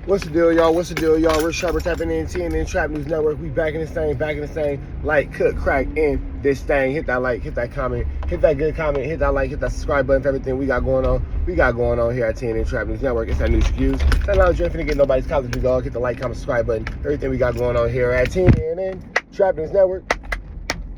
What's the deal, y'all? What's the deal, y'all? We're Sharper tapping in TNN Trap News Network. We back in this thing, like, cook, crack in this thing. Hit that like, hit that comment, hit that good comment, hit that like, hit that subscribe button for everything we got going on. We got going on here at TNN Trap News Network. It's that news reviews. That lounge you're finna get nobody's college we dog. Hit the like, comment, subscribe button. Everything we got going on here at TNN Trap News Network.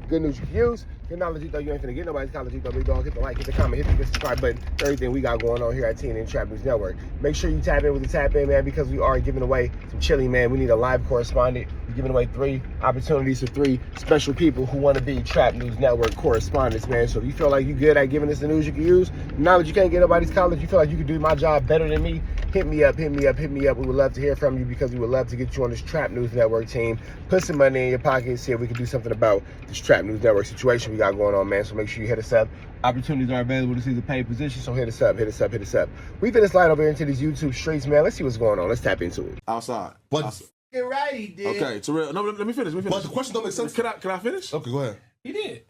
Good news reviews. Good knowledge, though. You ain't finna get nobody's college, though, big dog. Hit the like, hit the comment, hit the subscribe button. Everything we got going on here at TNN Trap News Network. Make sure you tap in with the tap in, man, because we are giving away some chili, man. We need a live correspondent. We're giving away 3 opportunities to 3 special people who want to be Trap News Network correspondents, man. So if you feel like you're good at giving us the news you can use, now that you can't get nobody's college, you feel like you can do my job better than me, hit me up, hit me up, hit me up. We would love to hear from you because we would love to get you on this Trap News Network team. Put some money in your pocket, see if we can do something about this Trap News Network situation we got going on, man. So make sure you hit us up. Opportunities are available to see the paid position, so hit us up, hit us up, hit us up. We finna slide over into these YouTube streets, man. Let's see what's going on. Let's tap into it. Outside. But You're right, he did. Okay, Terrell. No, let me finish. but the question don't make sense. Can I finish? Okay, go ahead. He did.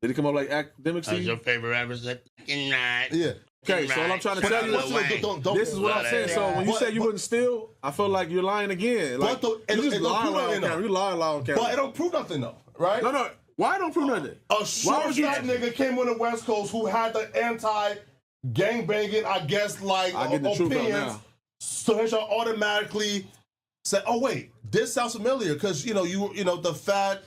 Did it come up like Academics? That's your favorite rapper. Yeah. Okay, so all I'm trying to tell you this is what I'm saying. So when you say you wouldn't steal, I feel like you're lying again. Like, you just lying on camera. You lying on camera. But it don't prove nothing though, right? No. Why don't prove nothing? A short fat nigga came on the West Coast who had the anti-gangbanging, I guess, like I get the truth out opinions. now. So he shall automatically say, "Oh wait, this sounds familiar," because you know the fat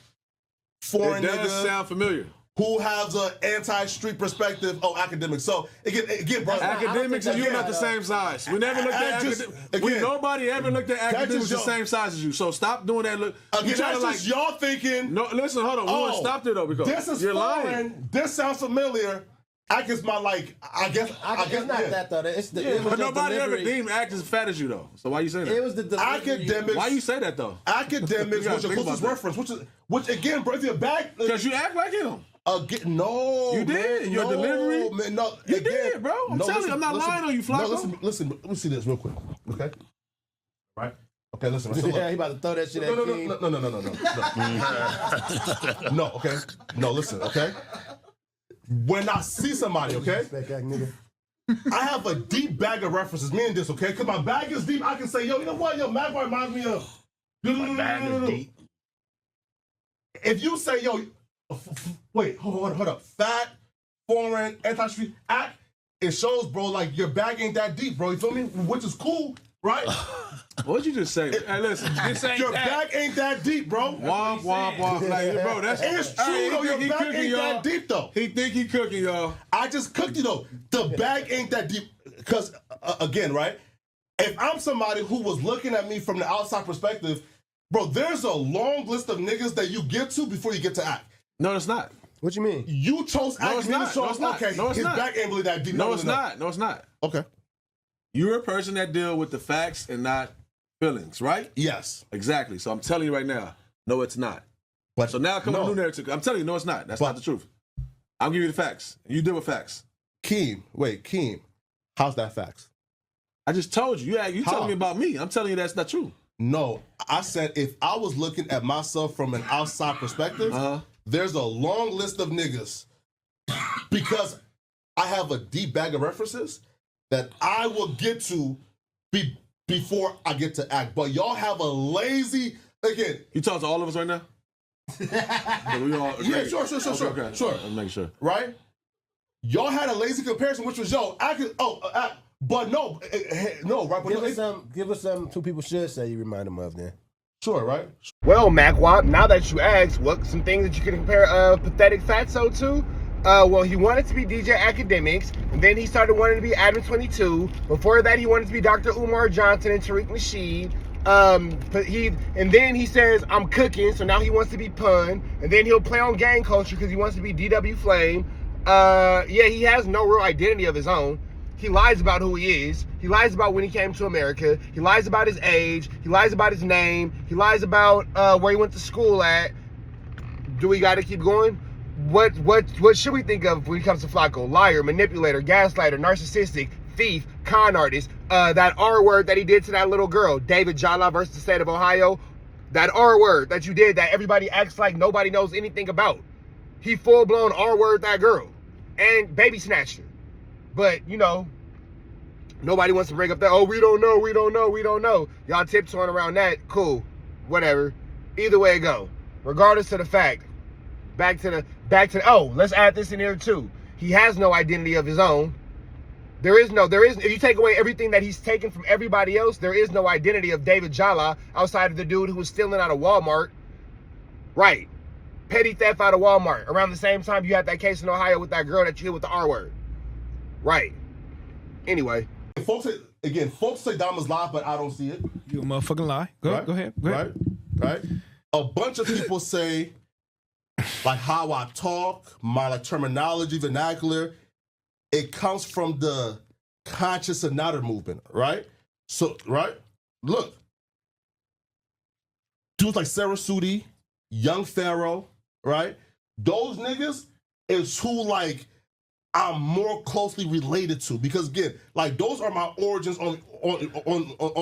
foreign It does nigga sound familiar. who has an anti-street perspective. Oh, Academics. So again, bro. Academics and you are not the same size. We never looked at Academics. Nobody ever looked at Academics the same size as you. So stop doing that. Look, again, that's just y'all thinking. No, listen, hold on. We want to stop there though because this is you're foreign. lying. This sounds familiar. I guess my I guess It's not that though. It's the. It was But just nobody ever delivery. deemed act as fat as you though. So why you saying that? It was the delivery. Academics. Why you say that though? Academics, You gotta which your think closest about that. reference, which again, bro, if you're back, Because you act like him. no, You did? man, Your no, delivery? man, no, You again, did, bro. I'm telling you, I'm not lying on you, Flaco. No, listen, let me see this real quick, okay? Right? Okay, listen. So Yeah, he about to throw that shit at King. No. No, okay? No, listen, okay? When I see somebody, okay? I have a deep bag of references, me and this, okay? Because my bag is deep, I can say, yo, you know what? Yo, Magpie reminds me of... My bag is deep. If you say, yo, wait, hold up. Fat, foreign, anti-street act, it shows, bro, like your bag ain't that deep, bro. You feel me? Which is cool, right? What'd you just say? Hey, listen, this ain't Your that. bag ain't that deep, bro. Womp, womp, womp. Like, bro, that's It's true, though. Your bag ain't that deep, though. He think he cooking, y'all. I just cooked you, though. The bag ain't that deep. Because, again, right? If I'm somebody who was looking at me from the outside perspective, bro, there's a long list of niggas that you get to before you get to act. No, it's not. What you mean? You chose No, act. it's not. No, it's not. Okay, No, it's his not. bag ain't really that deep. No, it's not. No, it's not. Okay. You're a person that deal with the facts and not feelings, right? Yes. Exactly. So I'm telling you right now, no, it's not. But So now come on, no. new narrative. I'm telling you, no, it's not. That's But- not the truth. I'll give you the facts. You deal with facts. Keem, how's that facts? I just told you. You How? telling me about me. I'm telling you that's not true. No, I said if I was looking at myself from an outside perspective, there's a long list of niggas because I have a deep bag of references that I will get to before I get to act. But y'all have a lazy, again. You talking to all of us right now? So we all Yeah, agree. sure. Okay. Sure. I'll make sure. Right? Y'all had a lazy comparison, which was, yo, but no, right? But Give us some 2 people should say you remind them of then. Sure, right? Well, Macwop, now that you asked, what some things that you can compare Pathetic Fatso to? Well, he wanted to be DJ Akademiks, and then he started wanting to be Adam 22. Before that, he wanted to be Dr. Umar Johnson and Tariq Nasheed. And then he says, I'm cooking, so now he wants to be Pun, and then he'll play on gang culture because he wants to be DW Flame. Yeah, he has no real identity of his own. He lies about who he is. He lies about when he came to America. He lies about his age. He lies about his name. He lies about where he went to school at. Do we got to keep going? What should we think of when it comes to Flaco? Liar, manipulator, gaslighter, narcissistic, thief, con artist. That R word that he did to that little girl, David Jala versus the state of Ohio. That R word that you did that everybody acts like nobody knows anything about. He full blown R word that girl and baby snatched her. But, you know, Nobody wants to bring up that, oh, we don't know. Y'all tiptoeing around that, cool, whatever. Either way it go. Regardless of the fact, back to oh, let's add this in here too. He has no identity of his own. If you take away everything that he's taken from everybody else, there is no identity of David Jala outside of the dude who was stealing out of Walmart. Right. Petty theft out of Walmart. Around the same time you had that case in Ohio with that girl that you hit with the R word. Right. Anyway. Folks say Dama's live, but I don't see it. You a motherfucking lie. Go ahead. Right. A bunch of people say, like, how I talk, my like terminology, vernacular, it comes from the conscious another movement, right? So, right? Look. Dudes like Sarah Sudi, Young Pharaoh, right? Those niggas is who, like, I'm more closely related to, because again, like, those are my origins on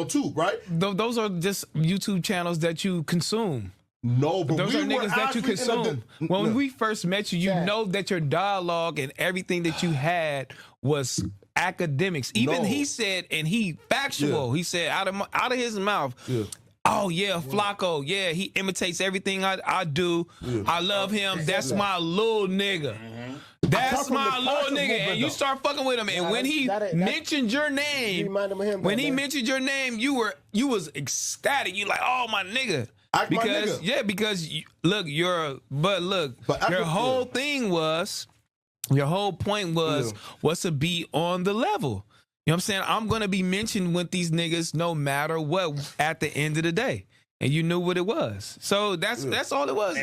tube, right? Those are just YouTube channels that you consume. No, but those are niggas that you consume. When we first met you, you know that your dialogue and everything that you had was academics. Even he said, and he factual. He said out of his mouth. Yeah. Oh yeah, Flaco. Yeah, he imitates everything I do. Yeah. I love him. That's my little nigga. That's my little nigga. And you start fucking with him. And when he mentioned your name, mentioned your name, you was ecstatic. You like, oh my nigga. Because your whole point was to be on the level. You know what I'm saying? I'm gonna be mentioned with these niggas no matter what at the end of the day. And you knew what it was. So that's all it was.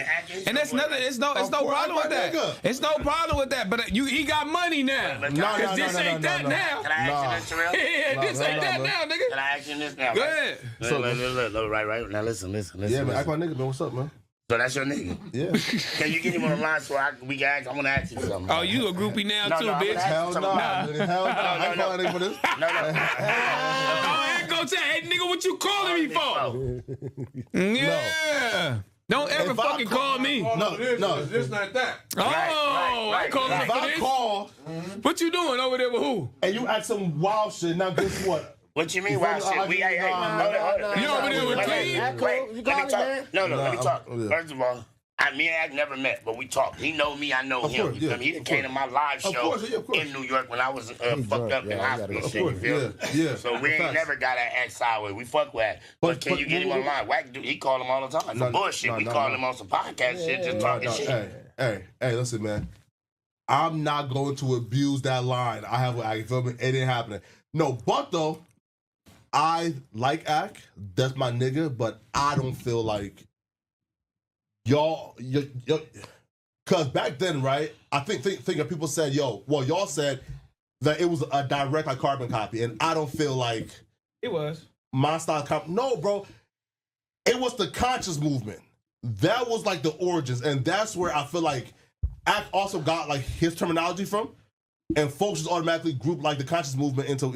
And that's nothing. It's no problem with that. It's no problem with that. But he got money now. Because this ain't that now. Can I ask you this, real? Yeah, this ain't that now, nigga. Can I ask you this now? Go ahead. Look, right. Now listen. Yeah, man, ask my nigga, man. What's up, man? So that's your nigga? Yeah. Can you get him on the line so we can ask? I want to ask you something. Oh, you a groupie now too, bitch? Hell no. Hell no. I ain't calling for this. No. I ain't gonna tell, hey, nigga, what you calling me for? Yeah. Don't ever fucking call me. No. This not that. Oh, I call him for this. Call. What you doing over there with who? And you ask some wild shit. Now guess what? What you mean wild shit? Hold on. You over there with King? Wait, let me talk. No, let me talk. First of all, me and Ack never met, but we talked. He know me, I know him. He came to my live show in New York when I was fucked up in hospital shit, you feel? Yeah. So we ain't never got an Ack sideways. We fuck with Ack. But can you get him online? Wack, he call him all the time. For bullshit. We call him on some podcast shit, just talking shit. Hey, listen, man. I'm not going to abuse that line I have with Ack, you feel me? It ain't happening. No, but though, I like Ack. That's my nigga, but I don't feel like y'all, because back then, right? I think people said, y'all said that it was a direct like carbon copy, and I don't feel like it was my style copy. No, bro, it was the conscious movement. That was like the origins, and that's where I feel like Ack also got like his terminology from, and folks just automatically group like the conscious movement into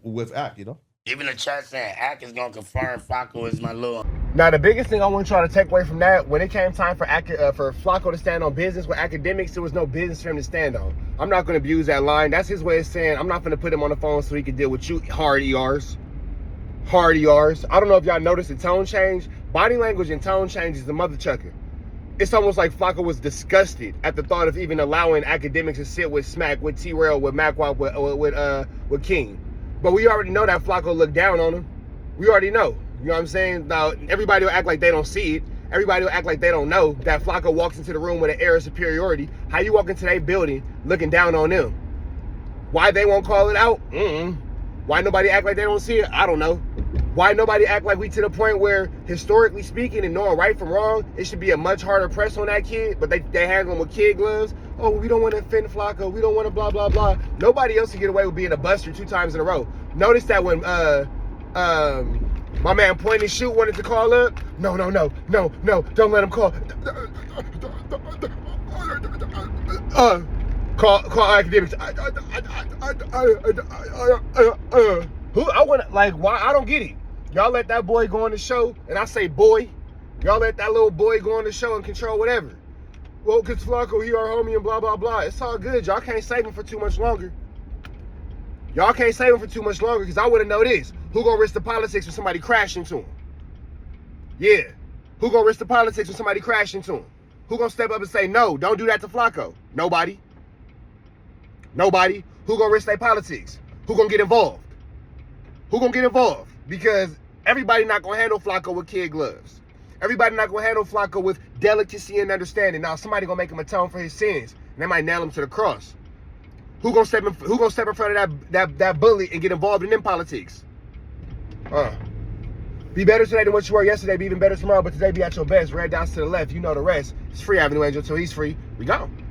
with Ack, Even the chat saying Ack is gonna confirm Flaco is my little. Now, the biggest thing I want to try to take away from that, when it came time for Flaco to stand on business with Akademiks, there was no business for him to stand on. I'm not going to abuse that line. That's his way of saying, I'm not going to put him on the phone so he can deal with you hard ERs. Hard ERs. I don't know if y'all noticed the tone change. Body language and tone change is the mother chucker. It's almost like Flaco was disgusted at the thought of even allowing Akademiks to sit with Smack, with T-Rail, with Macwop, with King. But we already know that Flaco looked down on him. We already know. You know what I'm saying? Now, everybody will act like they don't see it. Everybody will act like they don't know that Flaco walks into the room with an air of superiority. How you walk into their building looking down on them? Why they won't call it out? Why nobody act like they don't see it? I don't know. Why nobody act like we to the point where, historically speaking and knowing right from wrong, it should be a much harder press on that kid, but they handle him with kid gloves. Oh, we don't want to offend Flaco. We don't want to blah, blah, blah. Nobody else can get away with being a buster 2 times in a row. Notice that when my man Point and Shoot wanted to call up, no, don't let him call. Call Akademiks. Who I want to, like, why? I don't get it. Y'all let that boy go on the show, and I say boy. Y'all let that little boy go on the show and control whatever. Well, cause Flaco, he our homie and blah, blah, blah. It's all good. Y'all can't save him for too much longer. Y'all can't save him for too much longer because I want to know this. Who gonna risk the politics when somebody crash into him? Yeah. Who gonna risk the politics when somebody crash into him? Who gonna step up and say, no, don't do that to Flaco? Nobody. Nobody. Who gonna risk their politics? Who gonna get involved? Who gonna get involved? Because everybody not gonna handle Flaco with kid gloves. Everybody not gonna handle Flaco with delicacy and understanding. Now somebody gonna make him atone for his sins, and they might nail him to the cross. Who gonna step in front of that bully and get involved in them politics? Be better today than what you were yesterday. Be even better tomorrow. But today be at your best. Red dots to the left. You know the rest. It's free Avenue Angel till he's free. We gone.